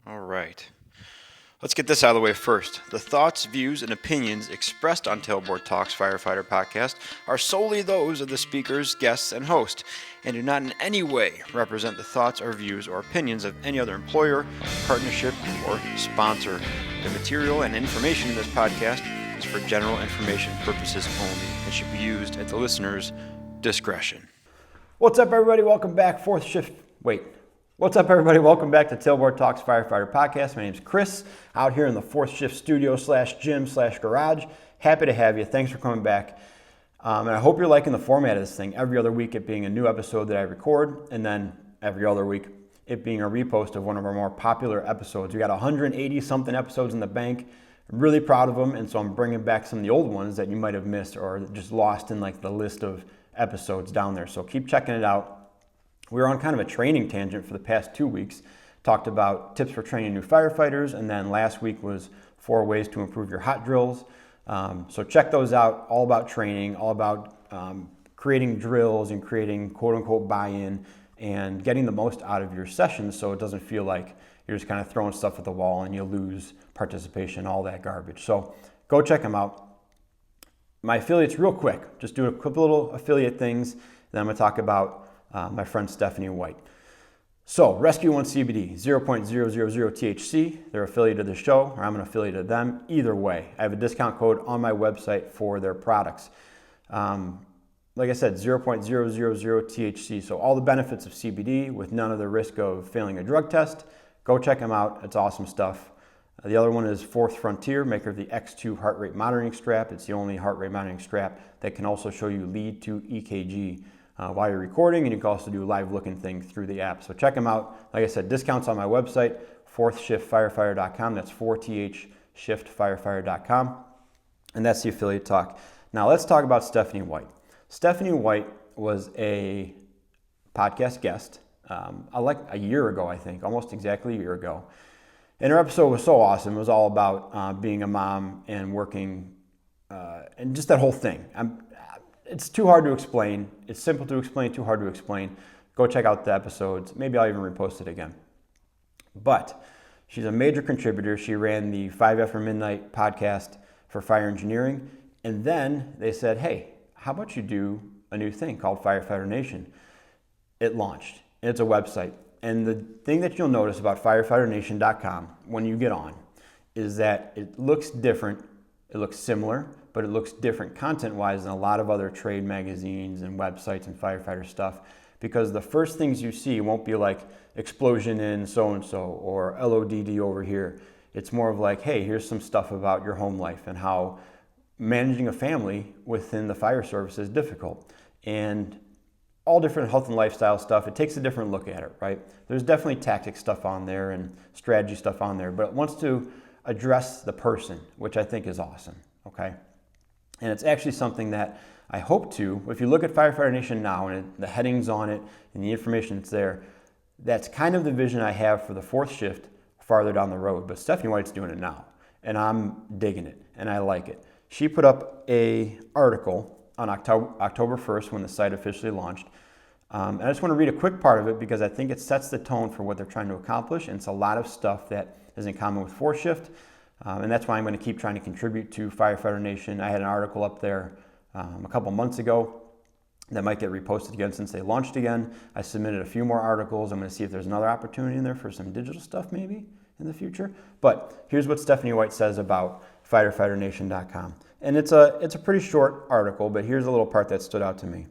All right. Let's get this out of the way first. The thoughts, views, and opinions expressed on Tailboard Talks Firefighter Podcast are solely those of the speakers, guests, and host, and do not in any way represent the thoughts or views or opinions of any other employer, partnership, or sponsor. The material and information in this podcast is for general information purposes only and should be used at the listener's discretion. What's up, everybody? Welcome back. What's up, everybody? Welcome back to Tailboard Talks Firefighter Podcast. My name's Chris, out here in the fourth shift studio / gym / garage. Happy to have you. Thanks for coming back. And I hope you're liking the format of this thing. Every other week it being a new episode that I record, and then every other week it being a repost of one of our more popular episodes. We got 180 something episodes in the bank. I'm really proud of them, and so I'm bringing back some of the old ones that you might have missed or just lost in like the list of episodes down there. So keep checking it out. We were on kind of a training tangent for the past 2 weeks. Talked about tips for training new firefighters, and then last week was 4 ways to improve your hot drills. So check those out. All about training, all about creating drills and creating quote-unquote buy-in and getting the most out of your sessions so it doesn't feel like you're just kind of throwing stuff at the wall and you lose participation, all that garbage. So go check them out. My affiliates, real quick, just do a quick little affiliate things. Then I'm going to talk about my friend Stephanie White. So Rescue One CBD, 0.000 THC. They're affiliated to the show, or I'm an affiliate of them. Either way, I have a discount code on my website for their products. Like I said, 0.000 THC. So all the benefits of CBD with none of the risk of failing a drug test. Go check them out. It's awesome stuff. The other one is Fourth Frontier, maker of the X2 heart rate monitoring strap. It's the only heart rate monitoring strap that can also show you lead to EKG while you're recording, and you can also do live looking things through the app. So check them out. Like I said, discounts on my website, fourthshiftfirefighter.com. That's 4thshiftfirefighter.com. And that's the affiliate talk. Now let's talk about Stephanie White. Stephanie White was a podcast guest like a year ago, I think, almost exactly a year ago. And her episode was so awesome. It was all about being a mom and working and just that whole thing. It's too hard to explain. It's simple to explain, too hard to explain. Go check out the episodes. Maybe I'll even repost it again. But she's a major contributor. She ran the 5 After Midnight podcast for fire engineering. And then they said, hey, how about you do a new thing called Firefighter Nation? It launched. It's a website. And the thing that you'll notice about firefighternation.com when you get on is that it looks different. It looks similar, but it looks different content-wise than a lot of other trade magazines and websites and firefighter stuff, because the first things you see won't be like explosion in so-and-so or LODD over here. It's more of like, hey, here's some stuff about your home life and how managing a family within the fire service is difficult. And all different health and lifestyle stuff. It takes a different look at it, right? There's definitely tactic stuff on there and strategy stuff on there, but it wants to address the person, which I think is awesome, okay? And it's actually something that I hope to, if you look at Firefighter Nation now and the headings on it and the information that's there, that's kind of the vision I have for the fourth shift farther down the road. But Stephanie White's doing it now, and I'm digging it, and I like it. She put up an article on October 1st when the site officially launched. And I just want to read a quick part of it because I think it sets the tone for what they're trying to accomplish, and it's a lot of stuff that is in common with fourth shift. And that's why I'm going to keep trying to contribute to Firefighter Nation. I had an article up there a couple months ago that might get reposted again since they launched again. I submitted a few more articles. I'm going to see if there's another opportunity in there for some digital stuff maybe in the future. But here's what Stephanie White says about firefighternation.com. And it's a pretty short article, but here's a little part that stood out to me.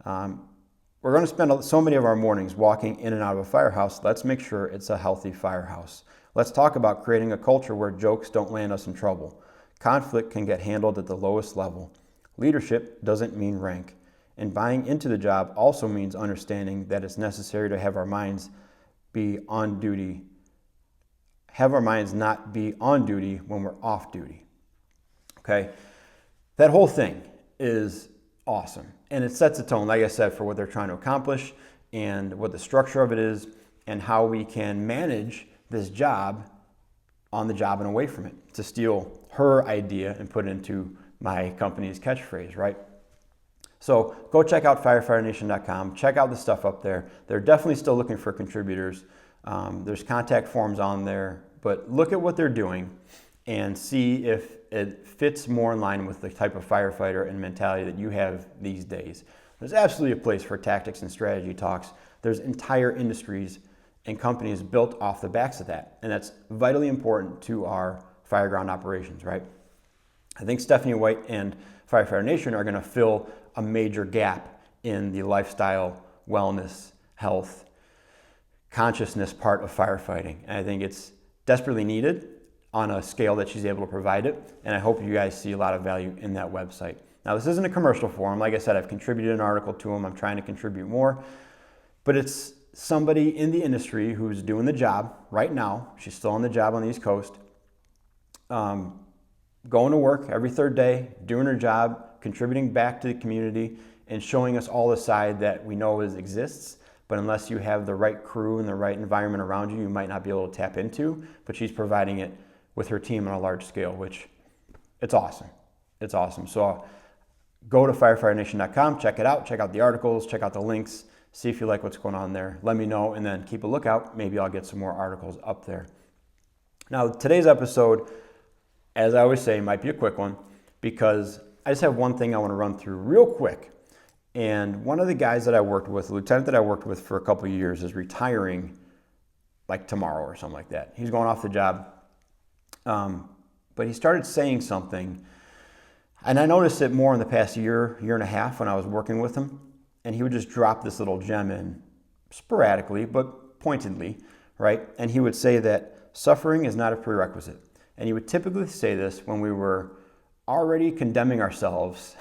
We're going to spend so many of our mornings walking in and out of a firehouse. Let's make sure it's a healthy firehouse. Let's talk about creating a culture where jokes don't land us in trouble. Conflict can get handled at the lowest level. Leadership doesn't mean rank. And buying into the job also means understanding that it's necessary to have our minds be on duty. Have our minds not be on duty when we're off duty. Okay? That whole thing is awesome. And it sets a tone, like I said, for what they're trying to accomplish and what the structure of it is and how we can manage this job on the job and away from it, to steal her idea and put it into my company's catchphrase, right? So go check out firefighternation.com. Check out the stuff up there. They're definitely still looking for contributors. There's contact forms on there, but look at what they're doing and see if it fits more in line with the type of firefighter and mentality that you have these days. There's absolutely a place for tactics and strategy talks. There's entire industries and companies built off the backs of that, and that's vitally important to our fireground operations, right? I think Stephanie White and Firefighter Nation are going to fill a major gap in the lifestyle, wellness, health, consciousness part of firefighting. And I think it's desperately needed on a scale that she's able to provide it. And I hope you guys see a lot of value in that website. Now, this isn't a commercial forum. Like I said, I've contributed an article to them. I'm trying to contribute more. But it's somebody in the industry who's doing the job right now. She's still on the job on the East Coast. Going to work every third day, doing her job, contributing back to the community, and showing us all the side that we know exists. But unless you have the right crew and the right environment around you, you might not be able to tap into. But she's providing it with her team on a large scale, which it's awesome. It's awesome. So go to firefighternation.com, check it out, check out the articles, check out the links, see if you like what's going on there. Let me know, and then keep a lookout. Maybe I'll get some more articles up there. Now, today's episode, as I always say, might be a quick one because I just have one thing I want to run through real quick. And one of the guys that I worked with, the lieutenant that I worked with for a couple of years, is retiring like tomorrow or something like that. He's going off the job. But he started saying something, and I noticed it more in the past year and a half when I was working with him. And he would just drop this little gem in sporadically, but pointedly, right? And he would say that suffering is not a prerequisite. And he would typically say this when we were already condemning ourselves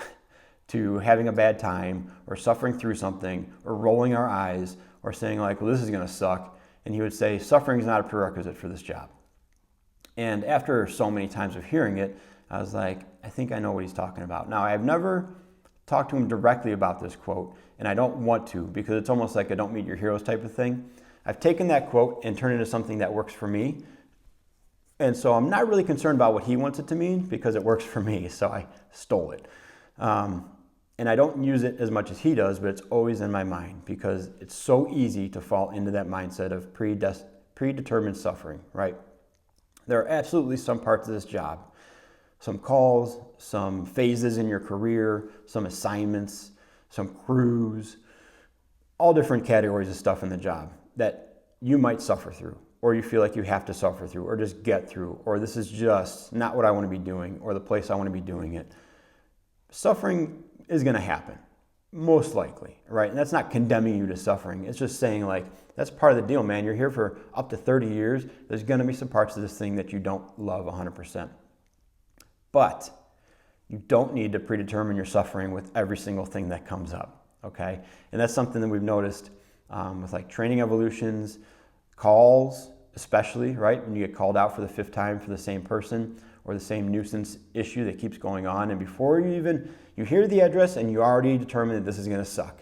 to having a bad time or suffering through something or rolling our eyes or saying like, well, this is going to suck. And he would say, suffering is not a prerequisite for this job. And after so many times of hearing it, I was like, I think I know what he's talking about. Now, I've never talked to him directly about this quote, and I don't want to because it's almost like a don't meet your heroes type of thing. I've taken that quote and turned it into something that works for me. And so I'm not really concerned about what he wants it to mean because it works for me, so I stole it. And I don't use it as much as he does, but it's always in my mind because it's so easy to fall into that mindset of predetermined suffering, right? There are absolutely some parts of this job, some calls, some phases in your career, some assignments, some crews, all different categories of stuff in the job that you might suffer through, or you feel like you have to suffer through, or just get through, or this is just not what I want to be doing, or the place I want to be doing it. Suffering is going to happen, most likely, right? And that's not condemning you to suffering. It's just saying like, that's part of the deal, man. You're here for up to 30 years. There's going to be some parts of this thing that you don't love 100%. But you don't need to predetermine your suffering with every single thing that comes up, okay? And that's something that we've noticed with like training evolutions, calls especially, right? When you get called out for the 5th time for the same person or the same nuisance issue that keeps going on. And before you hear the address and you already determine that this is going to suck.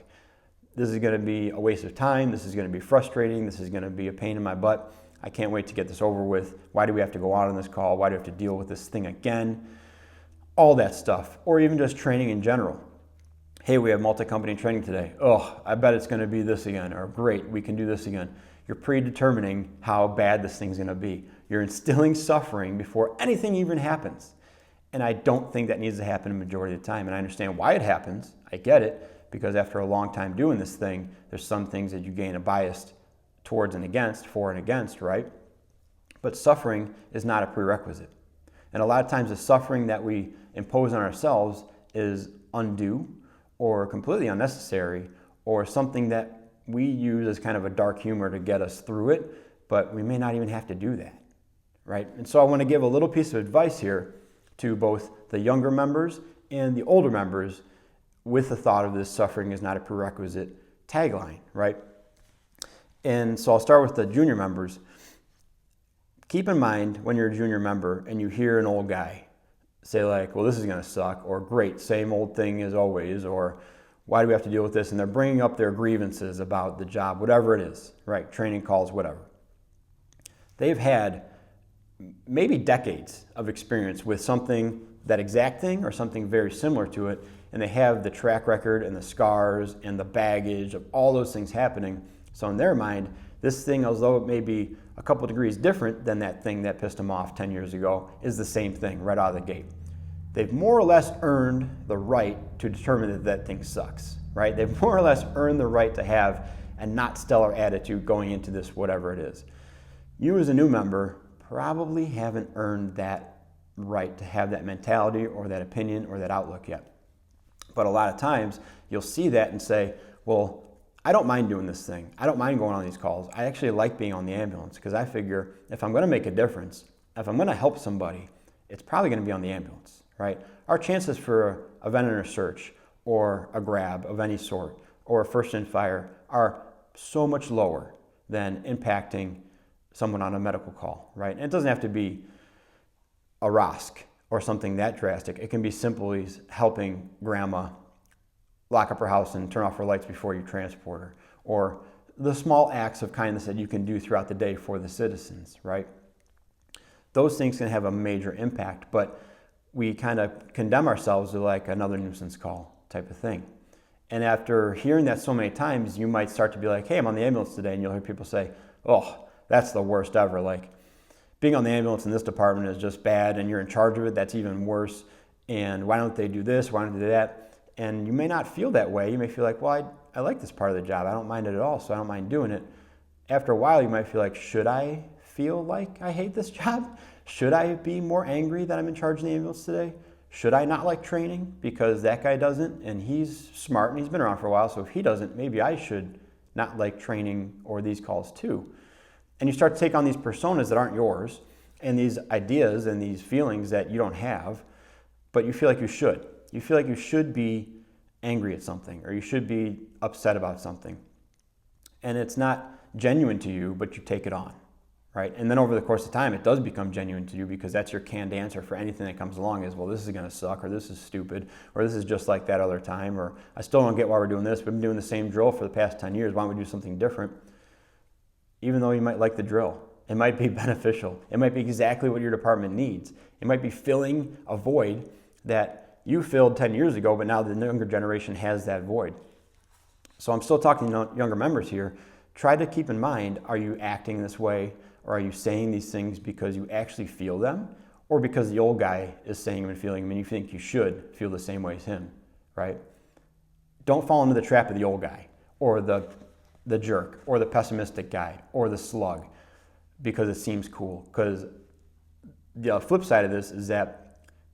This is going to be a waste of time. This is going to be frustrating. This is going to be a pain in my butt. I can't wait to get this over with. Why do we have to go out on this call? Why do we have to deal with this thing again? All that stuff. Or even just training in general. Hey, we have multi-company training today. Oh, I bet it's going to be this again. Or great, we can do this again. You're predetermining how bad this thing's going to be. You're instilling suffering before anything even happens. And I don't think that needs to happen a majority of the time. And I understand why it happens. I get it. Because after a long time doing this thing, there's some things that you gain a bias towards and against, for and against, right? But suffering is not a prerequisite. And a lot of times the suffering that we impose on ourselves is undue or completely unnecessary or something that we use as kind of a dark humor to get us through it, but we may not even have to do that, right? And so I want to give a little piece of advice here to both the younger members and the older members with the thought of this suffering is not a prerequisite tagline, right? And so I'll start with the junior members. Keep in mind when you're a junior member and you hear an old guy say like, well, this is going to suck, or great, same old thing as always, or why do we have to deal with this? And they're bringing up their grievances about the job, whatever it is, right? Training calls, whatever. They've had maybe decades of experience with something, that exact thing or something very similar to it, and they have the track record and the scars and the baggage of all those things happening. So in their mind, This thing, although it may be a couple degrees different than that thing that pissed them off 10 years ago, is the same thing right out of the gate. They've more or less earned the right to determine that that thing sucks, right? They've more or less earned the right to have a not stellar attitude going into this, whatever it is. You as a new member probably haven't earned that right to have that mentality or that opinion or that outlook yet. But a lot of times you'll see that and say, well, I don't mind doing this thing. I don't mind going on these calls. I actually like being on the ambulance because I figure if I'm going to make a difference, if I'm going to help somebody, it's probably going to be on the ambulance, right? Our chances for a vendor search or a grab of any sort or a first in fire are so much lower than impacting someone on a medical call, right? And it doesn't have to be a ROSC or something that drastic. It can be simply helping grandma lock up her house and turn off her lights before you transport her, or the small acts of kindness that you can do throughout the day for the citizens, right? Those things can have a major impact, but we kind of condemn ourselves to like another nuisance call type of thing. And after hearing that so many times, you might start to be like, hey, I'm on the ambulance today, and you'll hear people say, oh, that's the worst ever. Like, being on the ambulance in this department is just bad, and you're in charge of it, that's even worse. And why don't they do this? Why don't they do that? And you may not feel that way. You may feel like, well, I like this part of the job. I don't mind it at all, so I don't mind doing it. After a while, you might feel like, should I feel like I hate this job? Should I be more angry that I'm in charge of the ambulance today? Should I not like training because that guy doesn't and he's smart and he's been around for a while, so if he doesn't, maybe I should not like training or these calls too. And you start to take on these personas that aren't yours and these ideas and these feelings that you don't have, but you feel like you should. You feel like you should be angry at something or you should be upset about something. And it's not genuine to you, but you take it on, right? And then over the course of time, it does become genuine to you because that's your canned answer for anything that comes along is, well, this is going to suck, or this is stupid, or this is just like that other time, or I still don't get why we're doing this. We've been doing the same drill for the past 10 years. Why don't we do something different? Even though you might like the drill, it might be beneficial. It might be exactly what your department needs. It might be filling a void that you filled 10 years ago, but now the younger generation has that void. So I'm still talking to younger members here. Try to keep in mind, are you acting this way or are you saying these things because you actually feel them or because the old guy is saying them and feeling them and you think you should feel the same way as him, right? Don't fall into the trap of the old guy or the jerk or the pessimistic guy or the slug because it seems cool. Because the flip side of this is that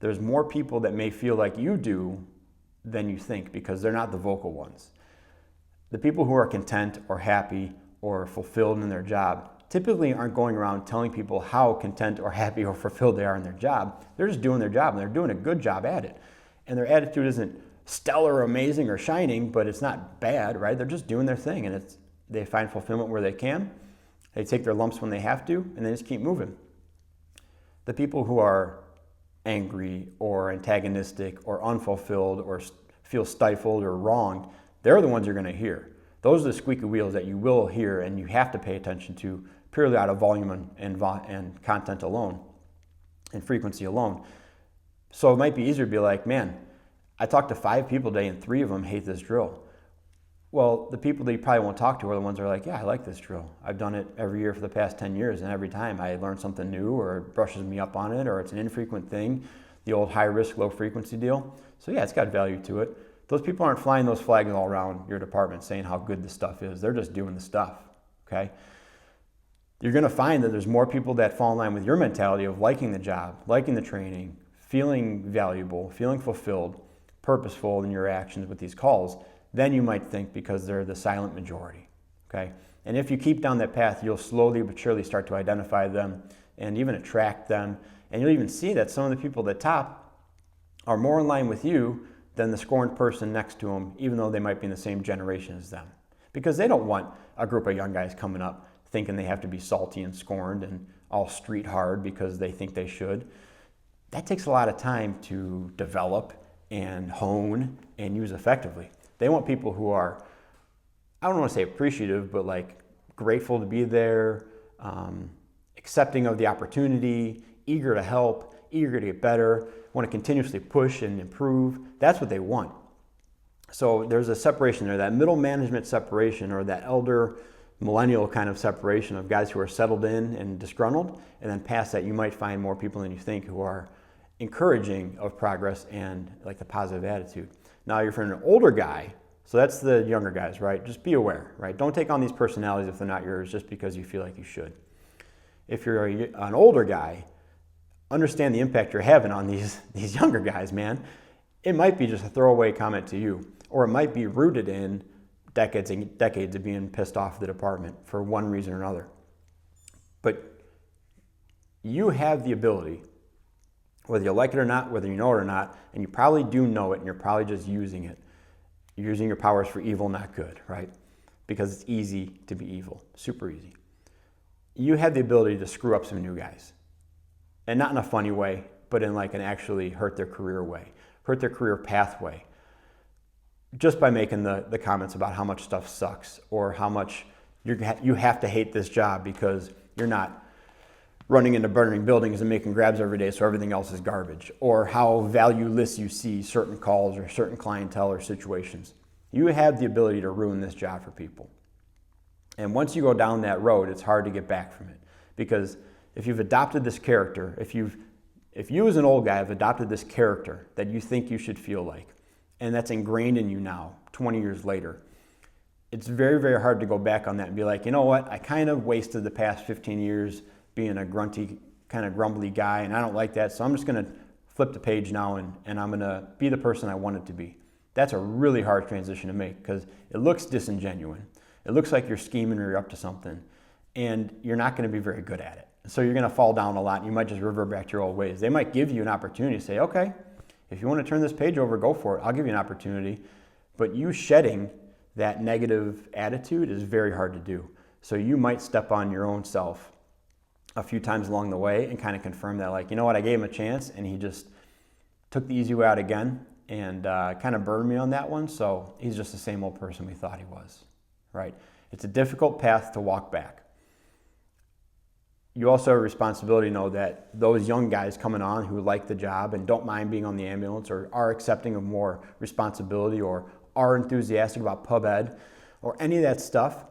there's more people that may feel like you do than you think because they're not the vocal ones. The people who are content or happy or fulfilled in their job typically aren't going around telling people how content or happy or fulfilled they are in their job. They're just doing their job and they're doing a good job at it. And their attitude isn't stellar or amazing or shining, but it's not bad, right? They're just doing their thing and they find fulfillment where they can. They take their lumps when they have to and they just keep moving. The people who are angry or antagonistic or unfulfilled or feel stifled or wronged, they're the ones you're going to hear. Those are the squeaky wheels that you will hear and you have to pay attention to purely out of volume and content alone and frequency alone. So it might be easier to be like, man, I talked to 5 people today and 3 of them hate this drill. Well, the people that you probably won't talk to are the ones that are like, yeah, I like this drill. I've done it every year for the past 10 years, and every time I learn something new or it brushes me up on it or it's an infrequent thing, the old high risk, low frequency deal. So yeah, it's got value to it. Those people aren't flying those flags all around your department saying how good the stuff is. They're just doing the stuff, okay? You're gonna find that there's more people that fall in line with your mentality of liking the job, liking the training, feeling valuable, feeling fulfilled, purposeful in your actions with these calls than you might think because they're the silent majority, okay? And if you keep down that path, you'll slowly but surely start to identify them and even attract them. And you'll even see that some of the people at the top are more in line with you than the scorned person next to them, even though they might be in the same generation as them. Because they don't want a group of young guys coming up thinking they have to be salty and scorned and all street hard because they think they should. That takes a lot of time to develop and hone and use effectively. They want people who are, I don't want to say appreciative, but like grateful to be there, accepting of the opportunity, eager to help, eager to get better, want to continuously push and improve. That's what they want. So there's a separation there, that middle management separation or that elder millennial kind of separation of guys who are settled in and disgruntled, and then past that you might find more people than you think who are encouraging of progress and like the positive attitude. Now you're an older guy, so that's the younger guys, right? Just be aware, right? Don't take on these personalities if they're not yours just because you feel like you should. If you're an older guy, understand the impact you're having on these younger guys, man. It might be just a throwaway comment to you, or it might be rooted in decades and decades of being pissed off at the department for one reason or another. But you have the ability, whether you like it or not, whether you know it or not, and you probably do know it and you're probably just using it. You're using your powers for evil, not good, right? Because it's easy to be evil, super easy. You have the ability to screw up some new guys. And not in a funny way, but in like an actually hurt their career way, hurt their career pathway. Just by making the comments about how much stuff sucks or how much you have to hate this job because you're not running into burning buildings and making grabs every day so everything else is garbage, or how valueless you see certain calls or certain clientele or situations. You have the ability to ruin this job for people. And once you go down that road, it's hard to get back from it. Because if you've adopted this character, if you as an old guy have adopted this character that you think you should feel like, and that's ingrained in you now, 20 years later, it's very, very hard to go back on that and be like, you know what, I kind of wasted the past 15 years being a grunty, kind of grumbly guy, and I don't like that, so I'm just going to flip the page now and I'm going to be the person I wanted to be. That's a really hard transition to make because it looks disingenuous. It looks like you're scheming or you're up to something, and you're not going to be very good at it. So you're going to fall down a lot, and you might just revert back to your old ways. They might give you an opportunity to say, okay, if you want to turn this page over, go for it. I'll give you an opportunity. But you shedding that negative attitude is very hard to do. So you might step on your own self a few times along the way and kind of confirm that, like, you know what, I gave him a chance, and he just took the easy way out again and kind of burned me on that one. So he's just the same old person we thought he was, right? It's a difficult path to walk back. You also have a responsibility to know that those young guys coming on who like the job and don't mind being on the ambulance or are accepting of more responsibility or are enthusiastic about pub ed or any of that stuff,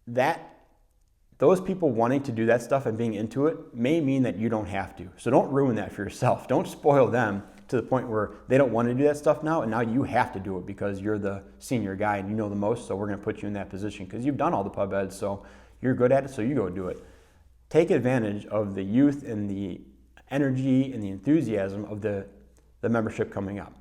those people wanting to do that stuff and being into it may mean that you don't have to. So don't ruin that for yourself. Don't spoil them to the point where they don't want to do that stuff now, and now you have to do it because you're the senior guy and you know the most, so we're going to put you in that position because you've done all the pub ed, so you're good at it, so you go do it. Take advantage of the youth and the energy and the enthusiasm of the membership coming up.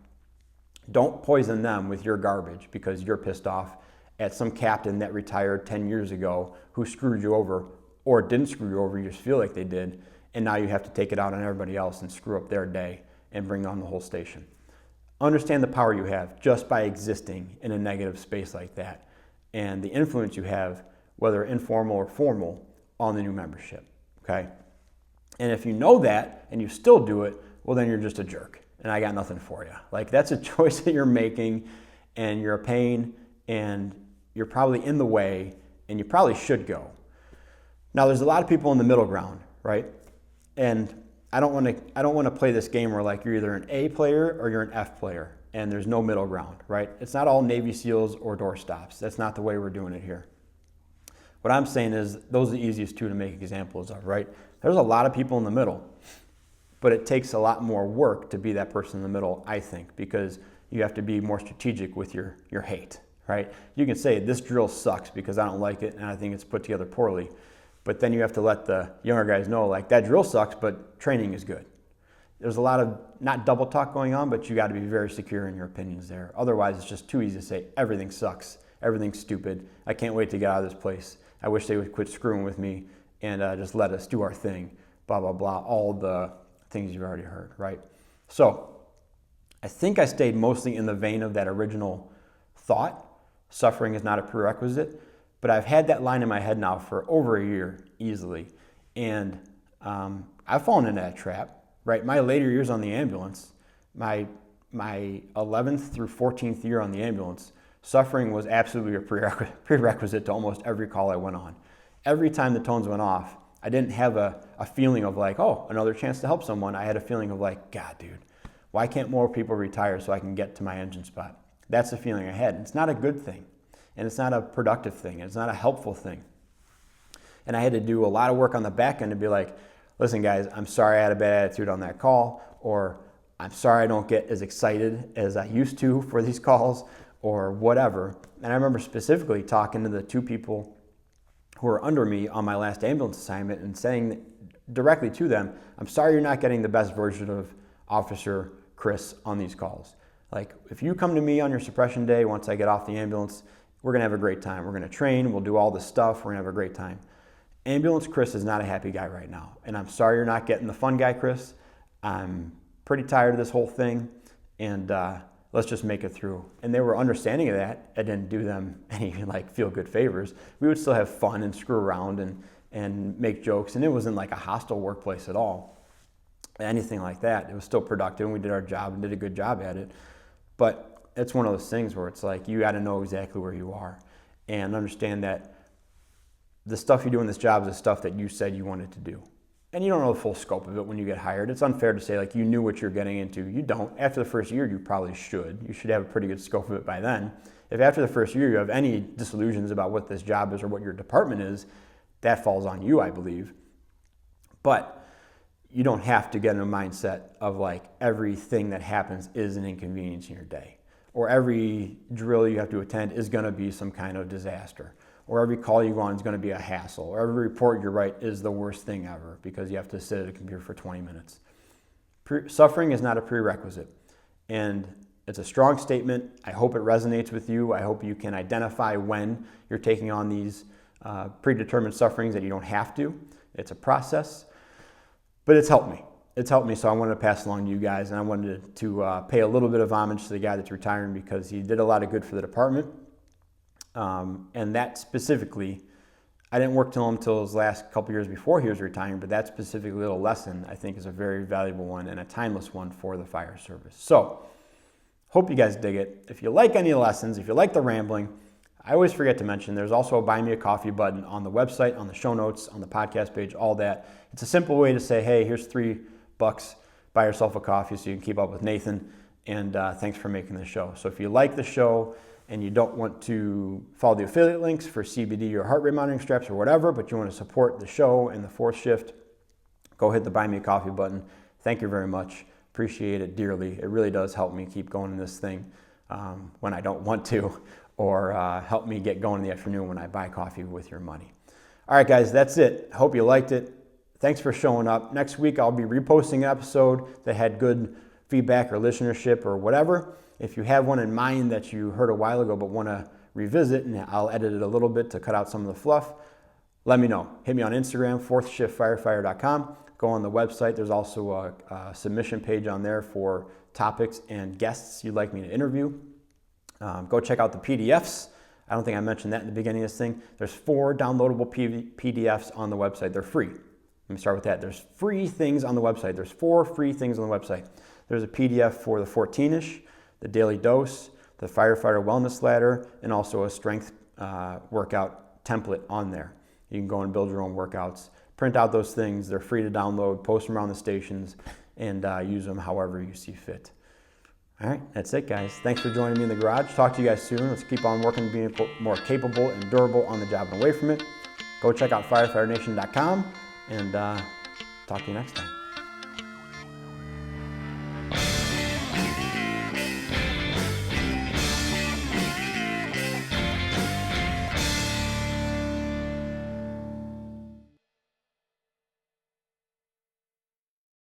Don't poison them with your garbage because you're pissed off at some captain that retired 10 years ago who screwed you over or didn't screw you over, you just feel like they did, and now you have to take it out on everybody else and screw up their day and bring on the whole station. Understand the power you have just by existing in a negative space like that and the influence you have, whether informal or formal, on the new membership, okay? And if you know that and you still do it, well, then you're just a jerk and I got nothing for you. Like, that's a choice that you're making and you're a pain and you're probably in the way and you probably should go. Now, there's a lot of people in the middle ground, right? And I don't want to play this game where like you're either an A player or you're an F player and there's no middle ground, right? It's not all Navy SEALs or doorstops. That's not the way we're doing it here. What I'm saying is those are the easiest two to make examples of, right? There's a lot of people in the middle, but it takes a lot more work to be that person in the middle, I think, because you have to be more strategic with your hate, right? You can say this drill sucks because I don't like it and I think it's put together poorly, but then you have to let the younger guys know, like, that drill sucks, but training is good. There's a lot of not double talk going on, but you got to be very secure in your opinions there. Otherwise, it's just too easy to say everything sucks, everything's stupid, I can't wait to get out of this place. I wish they would quit screwing with me and just let us do our thing, blah, blah, blah, all the things you've already heard, right? So I think I stayed mostly in the vein of that original thought, suffering is not a prerequisite, but I've had that line in my head now for over a year easily, and I've fallen into that trap, right? My later years on the ambulance, my 11th through 14th year on the ambulance, suffering was absolutely a prerequisite to almost every call I went on. Every time the tones went off, I didn't have a feeling of like, oh, another chance to help someone. I had a feeling of like, God, dude, why can't more people retire so I can get to my engine spot? That's the feeling I had. It's not a good thing. and it's not a productive thing. It's not a helpful thing. And I had to do a lot of work on the back end to be like, listen guys, I'm sorry I had a bad attitude on that call, or I'm sorry I don't get as excited as I used to for these calls, or whatever. And I remember specifically talking to the two people who were under me on my last ambulance assignment and saying directly to them, I'm sorry you're not getting the best version of Officer Chris on these calls. Like, if you come to me on your suppression day, once I get off the ambulance, we're gonna have a great time. We're gonna train, we'll do all this stuff, we're gonna have a great time. Ambulance Chris is not a happy guy right now. And I'm sorry you're not getting the fun guy, Chris. I'm pretty tired of this whole thing, and let's just make it through. And they were understanding of that. I didn't do them any like feel good favors. We would still have fun and screw around and make jokes. And it wasn't like a hostile workplace at all, anything like that. It was still productive, and we did our job and did a good job at it. But it's one of those things where it's like, you got to know exactly where you are and understand that the stuff you do in this job is the stuff that you said you wanted to do. And you don't know the full scope of it when you get hired. It's unfair to say like you knew what you're getting into. You don't. After the first year, you probably should. You should have a pretty good scope of it by then. If after the first year you have any disillusions about what this job is or what your department is, that falls on you, I believe. But you don't have to get in a mindset of like everything that happens is an inconvenience in your day, or every drill you have to attend is going to be some kind of disaster, or every call you go on is going to be a hassle, or every report you write is the worst thing ever because you have to sit at a computer for 20 minutes. Suffering is not a prerequisite, and it's a strong statement. I hope it resonates with you. I hope you can identify when you're taking on these predetermined sufferings that you don't have to. It's a process, but it's helped me. It's helped me, so I wanted to pass along to you guys, and I wanted to pay a little bit of homage to the guy that's retiring because he did a lot of good for the department. And that specifically, I didn't work till him until his last couple years before he was retiring, but that specific little lesson I think is a very valuable one and a timeless one for the fire service. So, hope you guys dig it. If you like any lessons, if you like the rambling, I always forget to mention there's also a Buy Me a Coffee button on the website, on the show notes, on the podcast page, all that. It's a simple way to say, hey, here's $3, buy yourself a coffee so you can keep up with Nathan, and thanks for making the show. So if you like the show, and you don't want to follow the affiliate links for CBD or heart rate monitoring straps or whatever, but you want to support the show and the fourth shift, go hit the Buy Me a Coffee button. Thank you very much. Appreciate it dearly. It really does help me keep going in this thing when I don't want to, or help me get going in the afternoon when I buy coffee with your money. All right, guys, that's it. Hope you liked it. Thanks for showing up. Next week, I'll be reposting an episode that had good feedback or listenership or whatever. If you have one in mind that you heard a while ago but want to revisit, and I'll edit it a little bit to cut out some of the fluff, let me know. Hit me on Instagram, fourthshiftfirefighter.com. Go on the website. There's also a submission page on there for topics and guests you'd like me to interview. Go check out the PDFs. I don't think I mentioned that in the beginning of this thing. There's 4 downloadable PDFs on the website. They're free. Let me start with that. There's free things on the website. There's 4 free things on the website. There's a PDF for the 14-ish, the daily dose, the firefighter wellness ladder, and also a strength workout template on there. You can go and build your own workouts. Print out those things. They're free to download, post them around the stations, and use them however you see fit. All right, that's it, guys. Thanks for joining me in the garage. Talk to you guys soon. Let's keep on working, being more capable and durable on the job and away from it. Go check out firefighternation.com, and talk to you next time.